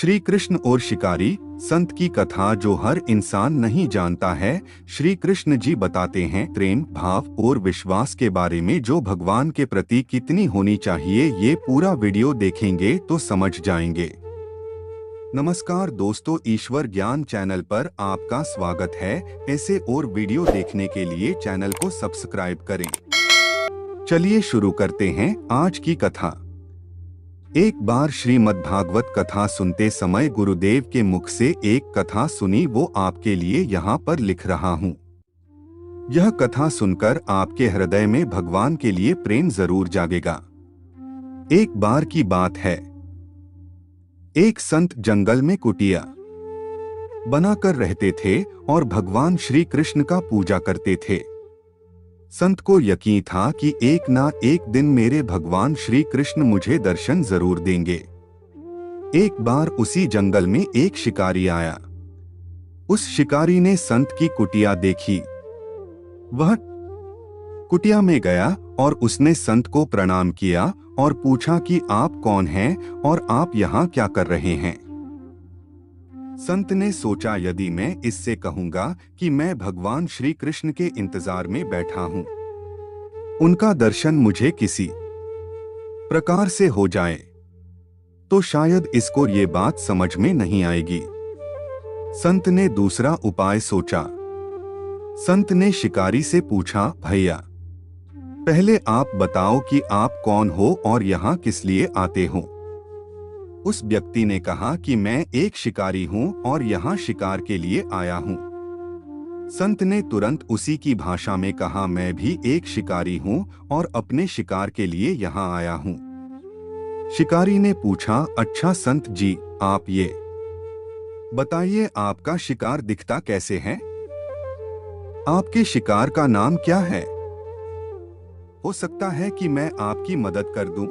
श्री कृष्ण और शिकारी, संत की कथा जो हर इंसान नहीं जानता है। श्री कृष्ण जी बताते हैं प्रेम भाव और विश्वास के बारे में जो भगवान के प्रति कितनी होनी चाहिए। ये पूरा वीडियो देखेंगे तो समझ जाएंगे। नमस्कार दोस्तों, ईश्वर ज्ञान चैनल पर आपका स्वागत है। ऐसे और वीडियो देखने के लिए चैनल को सब्सक्राइब करें। चलिए शुरू करते हैं आज की कथा। एक बार श्रीमद्भागवत कथा सुनते समय गुरुदेव के मुख से एक कथा सुनी, वो आपके लिए यहाँ पर लिख रहा हूँ। यह कथा सुनकर आपके हृदय में भगवान के लिए प्रेम जरूर जागेगा। एक बार की बात है, एक संत जंगल में कुटिया बनाकर रहते थे और भगवान श्री कृष्ण का पूजा करते थे। संत को यकीन था कि एक ना एक दिन मेरे भगवान श्री कृष्ण मुझे दर्शन जरूर देंगे। एक बार उसी जंगल में एक शिकारी आया। उस शिकारी ने संत की कुटिया देखी। वह कुटिया में गया और उसने संत को प्रणाम किया और पूछा कि आप कौन हैं और आप यहाँ क्या कर रहे हैं। संत ने सोचा, यदि मैं इससे कहूंगा कि मैं भगवान श्री कृष्ण के इंतजार में बैठा हूं, उनका दर्शन मुझे किसी प्रकार से हो जाए, तो शायद इसको ये बात समझ में नहीं आएगी। संत ने दूसरा उपाय सोचा। संत ने शिकारी से पूछा, भैया पहले आप बताओ कि आप कौन हो और यहाँ किस लिए आते हो। उस व्यक्ति ने कहा कि मैं एक शिकारी हूं और यहाँ शिकार के लिए आया हूं। संत ने तुरंत उसी की भाषा में कहा, मैं भी एक शिकारी हूं और अपने शिकार के लिए यहाँ आया हूं। शिकारी ने पूछा, अच्छा संत जी, आप ये बताइए आपका शिकार दिखता कैसे है? आपके शिकार का नाम क्या है? हो सकता है कि मैं आपकी मदद कर दूं।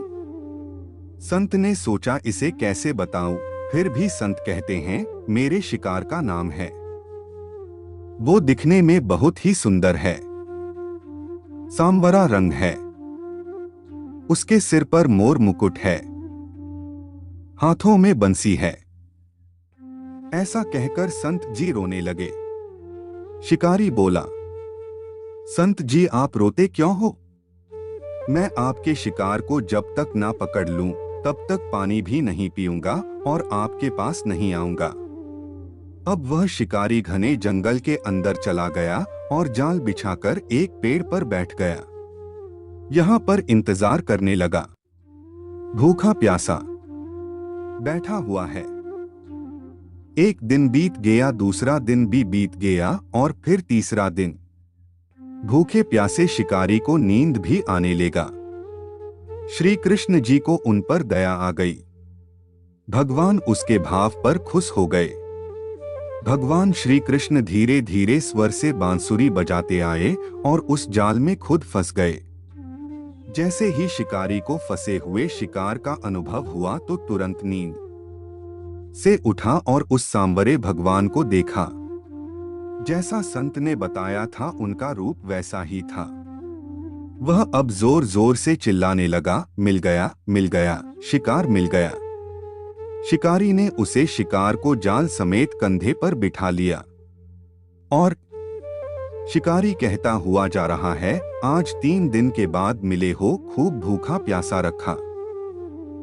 संत ने सोचा, इसे कैसे बताऊं। फिर भी संत कहते हैं, मेरे शिकार का नाम है। वो दिखने में बहुत ही सुंदर है। सांवरा रंग है। उसके सिर पर मोर मुकुट है। हाथों में बंसी है। ऐसा कहकर संत जी रोने लगे। शिकारी बोला, संत जी आप रोते क्यों हो? मैं आपके शिकार को जब तक ना पकड़ लूं तब तक पानी भी नहीं पीऊंगा और आपके पास नहीं आऊंगा। अब वह शिकारी घने जंगल के अंदर चला गया और जाल बिछाकर एक पेड़ पर बैठ गया। यहाँ पर इंतजार करने लगा। भूखा प्यासा बैठा हुआ है। एक दिन बीत गया, दूसरा दिन भी बीत गया और फिर तीसरा दिन। भूखे प्यासे शिकारी को नींद भी आने लगा। श्री कृष्ण जी को उन पर दया आ गई। भगवान उसके भाव पर खुश हो गए। भगवान श्री कृष्ण धीरे धीरे स्वर से बांसुरी बजाते आए और उस जाल में खुद फंस गए। जैसे ही शिकारी को फंसे हुए शिकार का अनुभव हुआ तो तुरंत नींद से उठा और उस सांवरे भगवान को देखा। जैसा संत ने बताया था उनका रूप वैसा ही था। वह अब जोर जोर से चिल्लाने लगा, मिल गया, मिल गया, शिकार मिल गया। शिकारी ने उसे शिकार को जाल समेत कंधे पर बिठा लिया और शिकारी कहता हुआ जा रहा है, आज 3 दिन के बाद मिले हो, खूब भूखा प्यासा रखा,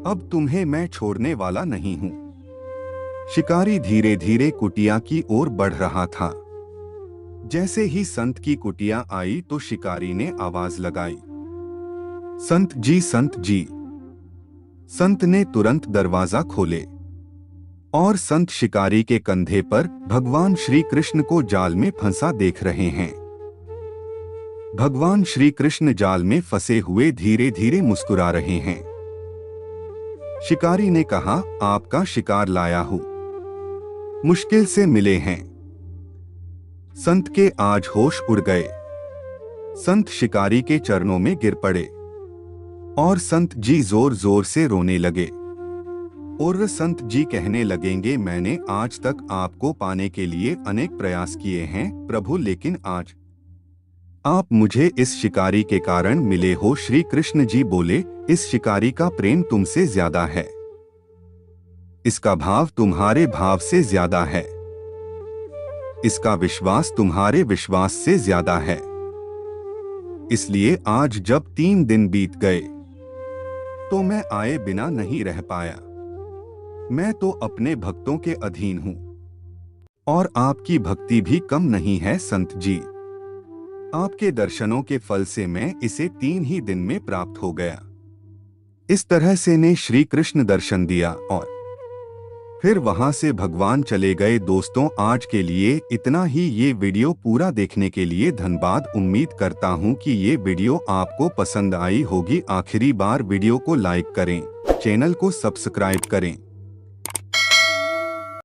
अब तुम्हें मैं छोड़ने वाला नहीं हूं। शिकारी धीरे धीरे कुटिया की ओर बढ़ रहा था। जैसे ही संत की कुटिया आई तो शिकारी ने आवाज लगाई, संत जी, संत जी। संत ने तुरंत दरवाजा खोले और संत शिकारी के कंधे पर भगवान श्री कृष्ण को जाल में फंसा देख रहे हैं। भगवान श्री कृष्ण जाल में फंसे हुए धीरे धीरे मुस्कुरा रहे हैं। शिकारी ने कहा, आपका शिकार लाया हूं, मुश्किल से मिले हैं। संत के आज होश उड़ गए। संत शिकारी के चरणों में गिर पड़े और संत जी जोर जोर से रोने लगे। और संत जी कहने लगेंगे, मैंने आज तक आपको पाने के लिए अनेक प्रयास किए हैं प्रभु, लेकिन आज आप मुझे इस शिकारी के कारण मिले हो। श्री कृष्ण जी बोले, इस शिकारी का प्रेम तुमसे ज्यादा है। इसका भाव तुम्हारे भाव से ज्यादा है, इसका विश्वास तुम्हारे विश्वास से ज्यादा है। इसलिए आज जब 3 दिन बीत गए तो मैं आए बिना नहीं रह पाया। मैं तो अपने भक्तों के अधीन हूँ और आपकी भक्ति भी कम नहीं है संत जी। आपके दर्शनों के फल से मैं इसे 3 ही दिन में प्राप्त हो गया। इस तरह से ने श्री कृष्ण दर्शन दिया और फिर वहां से भगवान चले गए। दोस्तों, आज के लिए इतना ही। ये वीडियो पूरा देखने के लिए धन्यवाद। उम्मीद करता हूं कि ये वीडियो आपको पसंद आई होगी। आखिरी बार वीडियो को लाइक करें, चैनल को सब्सक्राइब करें।